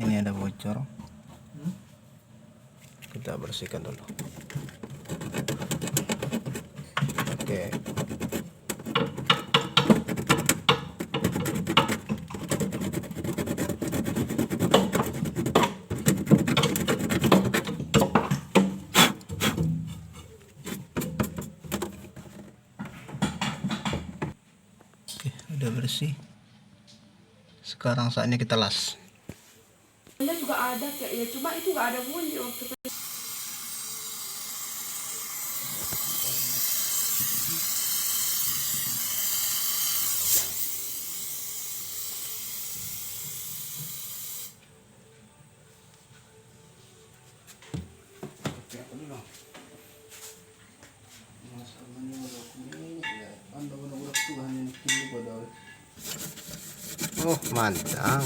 Ini ada bocor, kita bersihkan dulu. Oke. Udah bersih. Sekarang saatnya kita las. Dia juga ada kayak ya, cuma itu nggak ada bunyi waktu itu. Oh, mantap.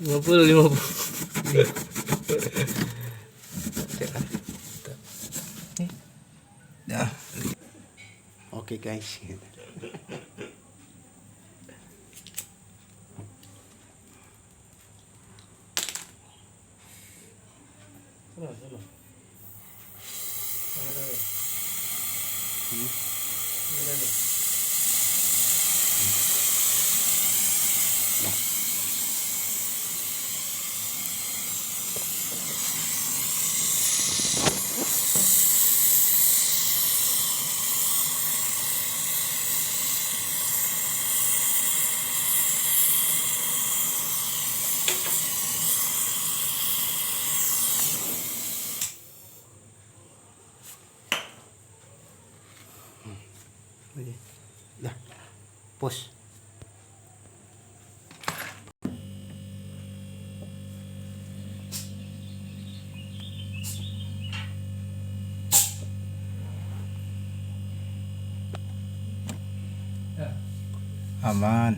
50. Dah. Oke guys. Dah. Pos. Aman.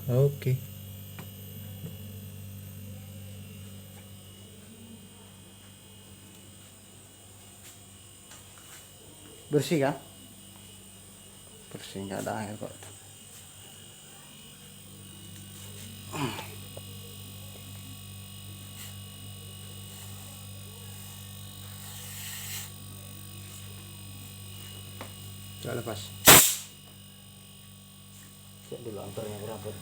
Oke. Bersih kan? Bersih, nggak ada air kok. Coba lepas. Cek dulu ampernya berapa.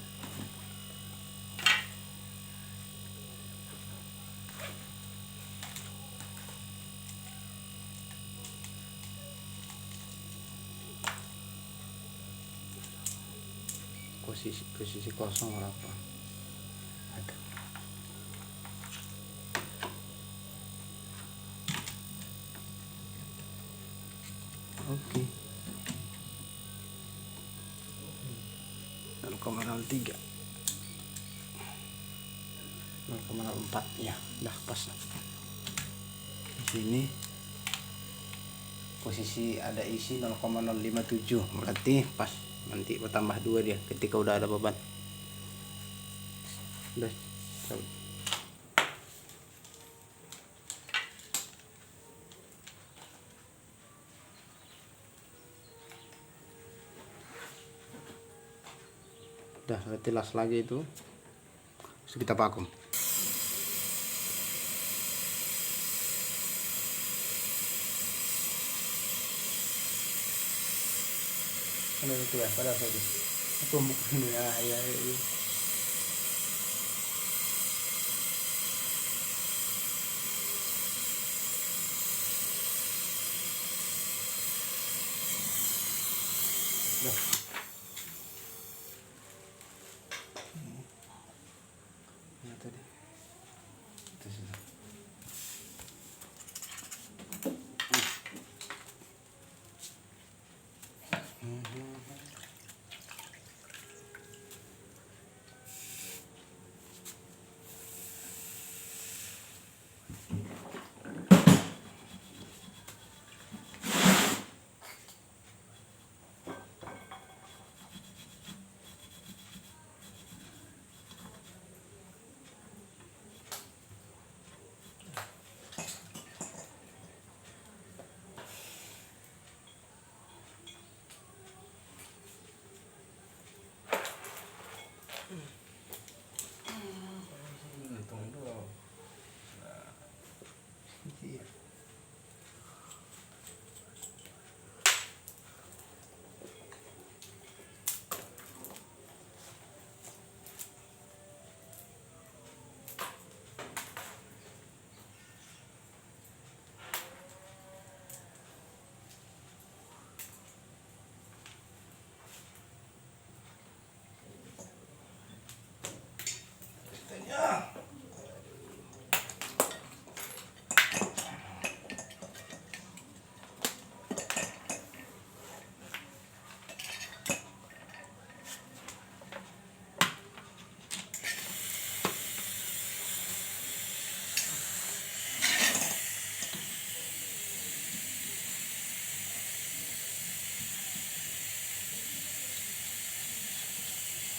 Posisi kosong berapa? Ada. Oke. 0,03. 0,04 ya, udah pas. Di sini posisi ada isi 0,057, berarti pas. Nanti bertambah 2 dia ketika udah ada beban. Udah cabut. Udah, berarti las lagi itu. Terus kita vakum. Ano itu ya, pada saja. Tumbuk ini ya, ya. Dah. Ini tadi. Itu sudah.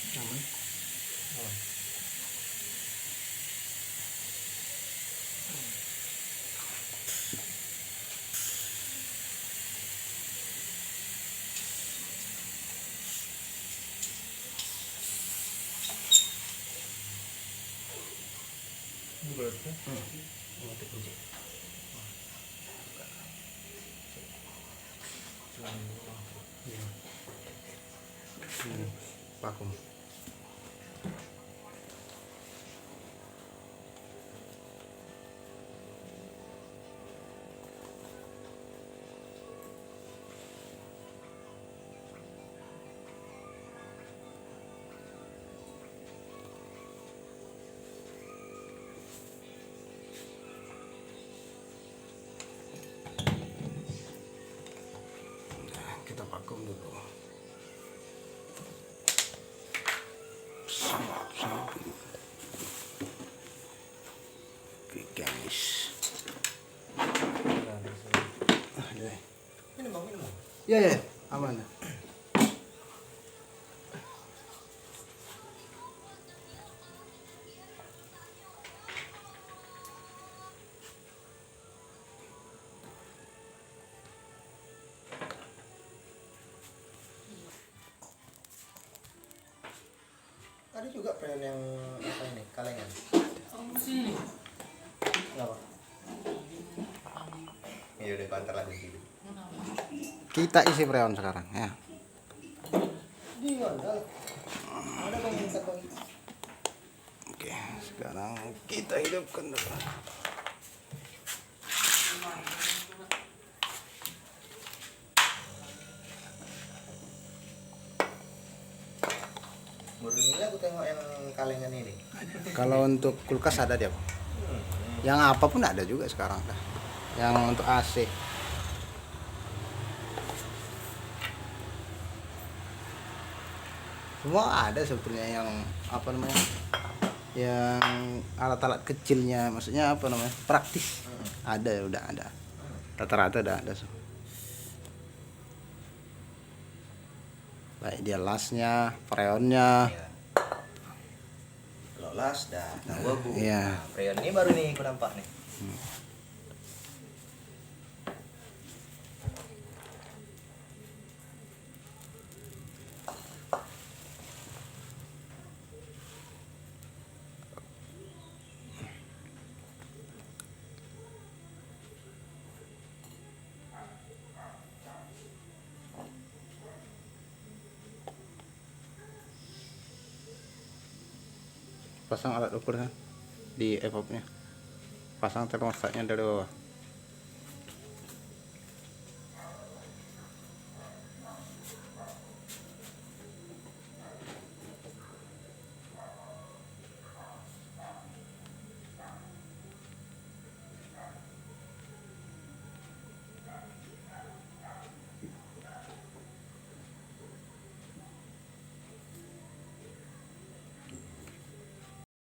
Aman. Mati kunci. Ini vakum. Kita vakum dulu. Oke guys. Minum bang, minum bang. Ya ya, aman. Ada juga brand yang apa ini, kalengan. Sini. Kenapa? Ya udah bantar lagi gitu. Kita isi freon sekarang ya. Di mana? Ada bang yang minta bang. Oke, sekarang kita hidupkan dulu. Baru ini aku tengok yang kalengan ini. Kalau untuk kulkas ada dia, Pak. Yang apapun ada juga sekarang dah. Yang untuk AC. Semua ada sebetulnya yang apa namanya? Yang alat-alat kecilnya, maksudnya apa namanya? Praktis. Ada, udah ada. Rata-rata udah ada. Baik dia lasnya, freonnya. Ya. Kalau las dah tahu aku. Iya. Nah, freon ini baru nih aku nampak nih. Pasang alat ukurnya di evapnya. Pasang termostatnya dari bawah.